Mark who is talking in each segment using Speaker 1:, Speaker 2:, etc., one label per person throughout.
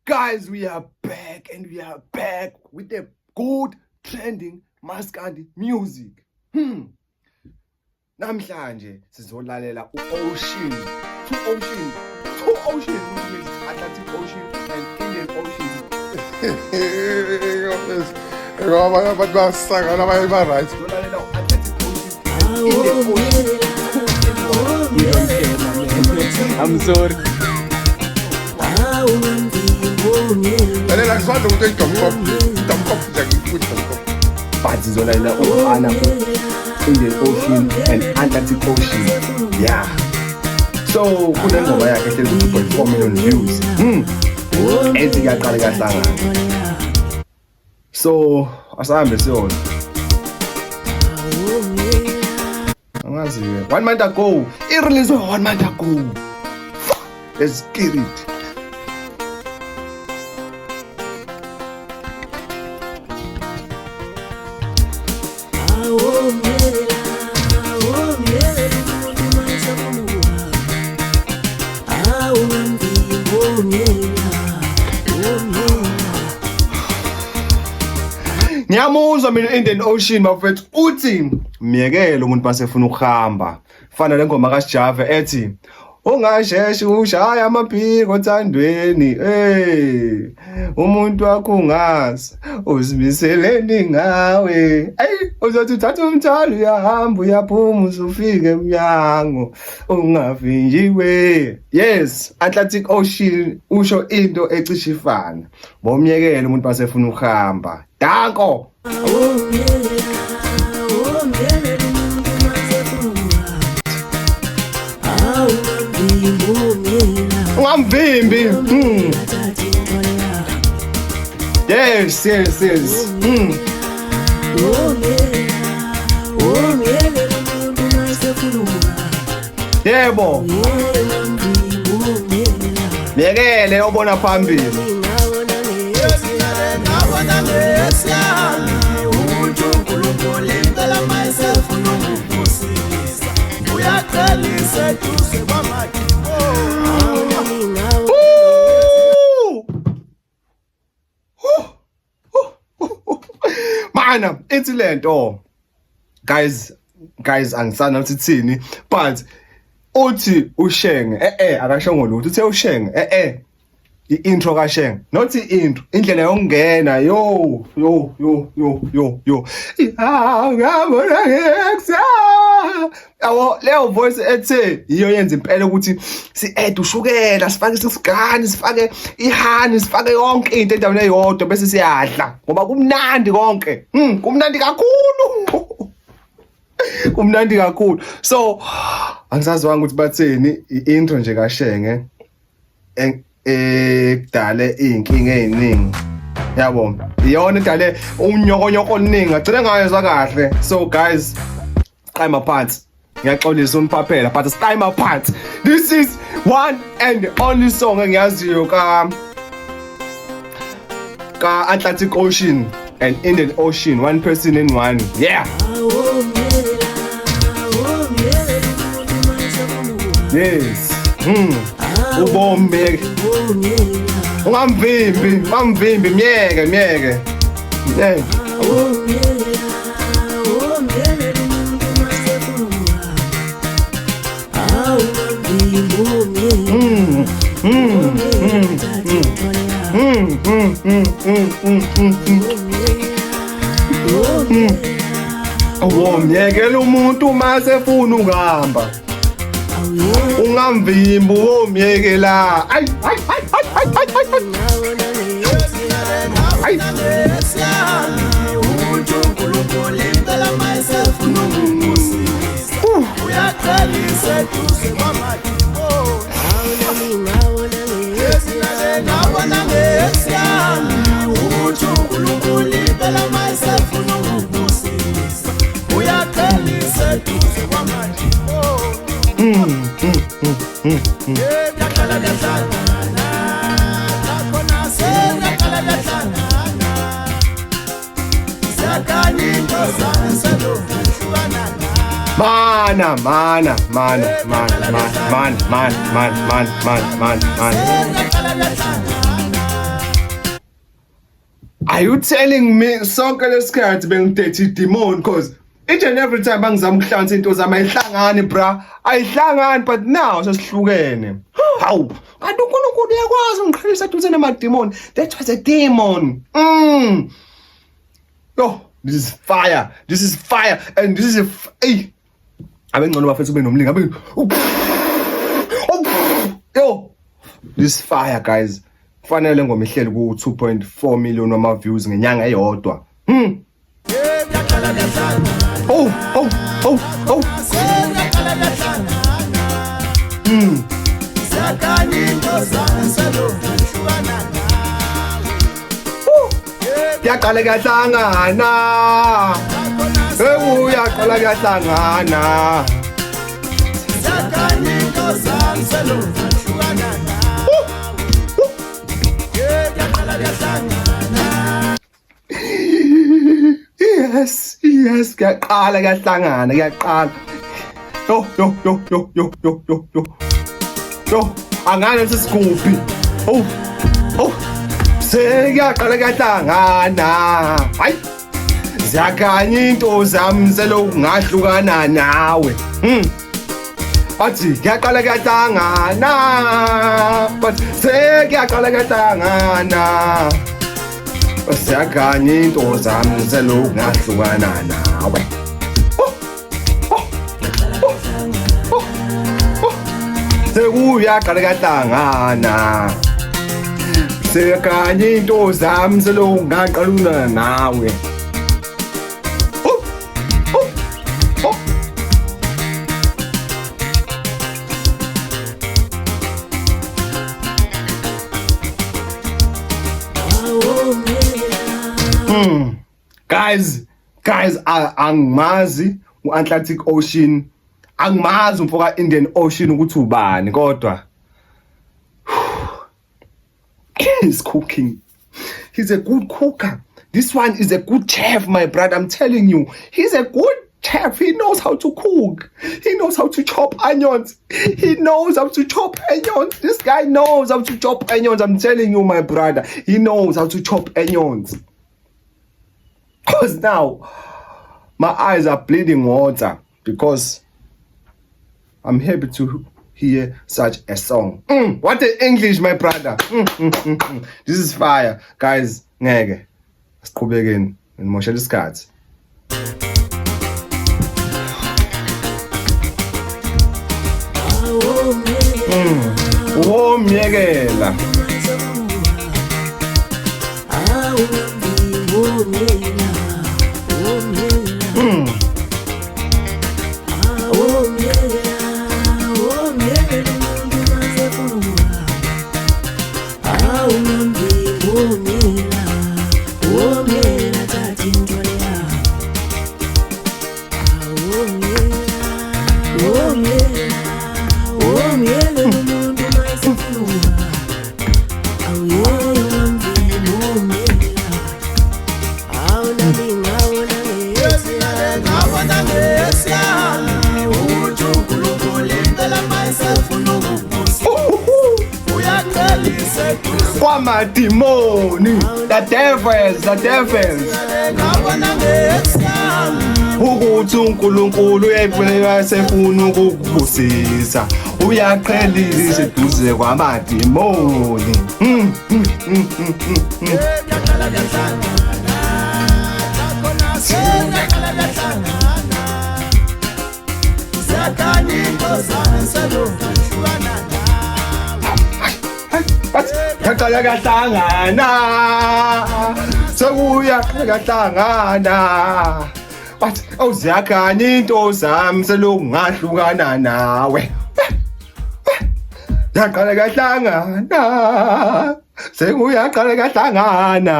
Speaker 1: Guys, we are back and we are back with the good trending Maskandi music. Namhlanje sizolalela u-Ocean, two ocean, Atlantic Ocean and Indian Ocean.
Speaker 2: Ngoba abantu basakala abanye ba-right.
Speaker 1: Sizolalela u-Atlantic Ocean and Indian Ocean. You don't care, man. I'm sorry.
Speaker 2: Lalela ngisanda ukuthi idomkop nje ngikuthi domkop.
Speaker 1: But sizolalela u-Ana Indian Ocean and Atlantic Ocean. Yeah. So kunengoma yakhe ehlezi 2.4 million views. Ethi kuyaqala kahlangana. So asahambe siyona. Angazi 1 month ago. I-release 1 month ago. Let's get it. Ngiyamuzwa mina Indian Ocean mafethu uthi miyekele umuntu basefuna ukuhamba fana lengoma kaSjava ethi ungasheshi ushaya amaphiko othandweni umuntu wakho ungazi uzimiseleni ngawe uzothi uthatha umthwalo uyahamba uyaphuma uzofika emnyango ungavinjiwe. Yes, Atlantic Ocean usho into ecishe ifana bomyekele umuntu basefuna ukuhamba danko. Ungamvimbi. Yes. Yebo. Miyekele obona phambili. Mana ithi lento guys angisana ukuthi thini but uthi uShenge akashongo lutho uthe uShenge i-intro kaShenge not i-intro indlela yokungena yo awo leyo voice ethe iyo yenza impela ukuthi si-add ushukela sifake isigani sifake ihani sifake yonke into endaweni eyodwa bese siyadla ngoba kumnandi konke kumnandi kakhulu so angisaziwanga ukuthi batheni i-intro nje kaShenge kudale inkinga eziningi yabo iyona edale unyokonyoko oningi agcine ngayezwa kahle. So guys, time apart ngiyaxolisa umphaphela but time apart, this is one and only song engiyaziyo ka Atlantic Ocean and Indian Ocean, one person in one. Yeah. Yes. Ubombe. Ungamvimbi, myeke. Yeah. Myekela umuntu masefuna ukuhamba. Ungamvimbi umyekela. Man. Are you telling me sonke lesikhathi bengidate demon cause each and every time bangizama ukuhlanza into zami ayihlangani bra ayihlangani but now sesihlukene hawu kanti uNkulunkulu uyakwazi ungiqhelisa duze namademon that was a demon yo this is fire and this is abengcono bafethu benomlinga abe yo this fire guys kufanele ngoma ihleli ku 2.4 million wama views ngenyanga eyodwa yaqala kahlangana uyaqala kahlangana yes kuyaqala kuyahlangana kuyaqala yo angane sesigubhi sekuyaqala kuyahlangana hayi ziyakhanya into zami selokhu ngahlukana nawe athi kuyaqala kuyahlangana but sekuyaqala kuyahlangana ziyakhanya into zami selokhu ngahlukana nawe sekuyaqala kuyahlangana ziyakhanya into zami selokhu ngaqaluna nawe guys angimazi u-Atlantic Ocean angimazi umfoka Indian Ocean ukuthi ubani kodwa he's cooking. He's a good cooker. This one is a good chef, my brother. I'm telling you, he's a good chef. He knows how to cook. He knows how to chop onions. He knows how to chop onions. This guy knows how to chop onions. I'm telling you, my brother, he knows how to chop onions. Because now my eyes are bleeding water because I'm happy to hear such a song. What the English, my brother. This is fire. Guys, ngeke. Siqhubekeni ngimoshela isikhathi. Womyekela. Kwamadimoni, the devils. Ukuthi uNkulunkulu uyayifuna ukukubusisa uyaqhelisa eduze kwamadimoni. Yaqala kahlangana sekuyaqala but awuziyakhanya into zami selokhu ngahlukana nawe yaqala kahlangana sekuyaqala kahlangana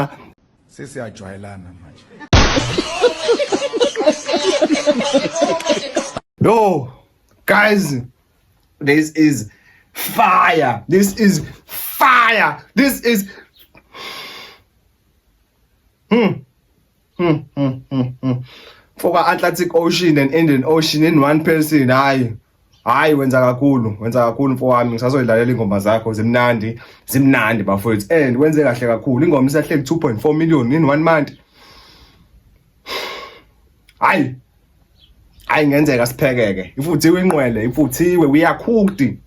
Speaker 2: sesiyajwayelana manje.
Speaker 1: Yo guys, this is fire. For Atlantic Ocean and Indian Ocean in one person, Hayi wenza kakhulu mfowami, ngisazoyilalela ingoma zakho zimnandi bafowethu, and wenze kahle kakhulu. Ingoma isahleli 2.4 million in 1 month. Hayi ngenzeka siphekeke, ifuthiwe inqwele, ifuthiwe, we are cooked.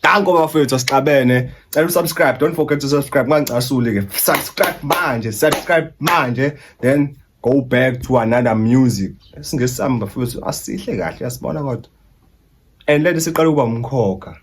Speaker 1: Danko bafethu, asixabene. Cela usubscribe, don't forget to subscribe. Ngangicasuli ke, subscribe manje, then go back to another music. Esingesami bafethu asihle kahle, yasibona kodwa. And let siqala ukuba umkhokha.